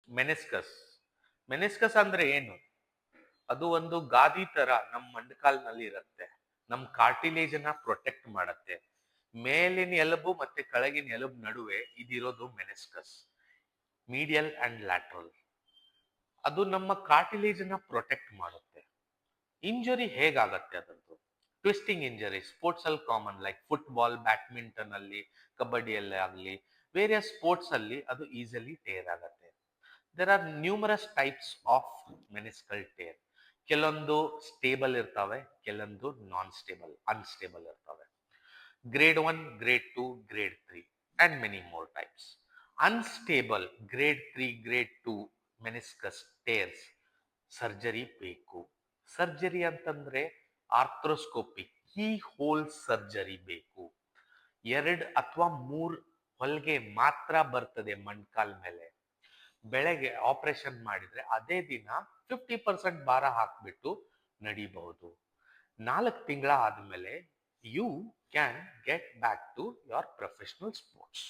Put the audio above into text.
Meniscus. Meniscus ಅಂದ್ರೆ ಏನು? ಅದು ಒಂದು ಗಾದಿ ತರ ನಮ್ಮ ಮಂಡಕಾಲ್ನಲ್ಲಿ ಇರುತ್ತೆ. ನಮ್ಮ ಕಾರ್ಟಿಲೇಜ್ ಅನ್ನ ಪ್ರೊಟೆಕ್ಟ್ ಮಾಡತ್ತೆ. ಮೇಲಿನ ಎಲುಬು ಮತ್ತೆ ಕೆಳಗಿನ ಎಲುಬು ನಡುವೆ ಇದಿರೋದು ಮೆನಿಸ್ಕಸ್, ಮೀಡಿಯಲ್ ಅಂಡ್ ಲ್ಯಾಟ್ರಲ್. ಅದು ನಮ್ಮ ಕಾರ್ಟಿಲೇಜ್ ಅನ್ನ ಪ್ರೊಟೆಕ್ಟ್ ಮಾಡುತ್ತೆ. ಇಂಜುರಿ ಹೇಗಾಗತ್ತೆ ಅದರದ್ದು? ಟ್ವಿಸ್ಟಿಂಗ್ ಇಂಜರಿ ಸ್ಪೋರ್ಟ್ಸ್ ಅಲ್ಲಿ ಕಾಮನ್, ಲೈಕ್ ಫುಟ್ಬಾಲ್, ಬ್ಯಾಡ್ಮಿಂಟನ್ ಅಲ್ಲಿ, ಕಬಡ್ಡಿಯಲ್ಲಿ ಆಗಲಿ, ವೇರಿಯಸ್ ಸ್ಪೋರ್ಟ್ಸ್ ಅಲ್ಲಿ ಅದು ಈಸಿಲಿ ಟೇರ್ ಆಗತ್ತೆ. There are numerous types of meniscal tear. ಕೆಲವೊಂದು ಸ್ಟೇಬಲ್ ಇರ್ತವೆ, ಕೆಲವೊಂದು ನಾನ್ ಸ್ಟೇಬಲ್, ಅನ್ಸ್ಟೇಬಲ್ ಇರ್ತವೆ. Grade 1, grade 2, grade 3 and many more types. Unstable grade 3, grade 2 meniscus tears surgery ಬೇಕು. ಸರ್ಜರಿ ಅಂತಂದ್ರೆ ಆರ್ಥ್ರೋಸ್ಕೋಪಿ, ಕೀ ಹೋಲ್ ಸರ್ಜರಿ ಬೇಕು. 2 ಅಥವಾ 3 ಹೊಲಿಗೆ ಮಾತ್ರ ಬರ್ತದೆ ಮೊಣಕಾಲ್ ಮೇಲೆ. ಬೆಳಗ್ಗೆ ಆಪರೇಷನ್ ಮಾಡಿದ್ರೆ ಅದೇ ದಿನ 50% ಭಾರ ಹಾಕ್ಬಿಟ್ಟು ನಡಿಬಹುದು. 4 ತಿಂಗಳ ಆದ್ಮೇಲೆ you can get back to your professional sports.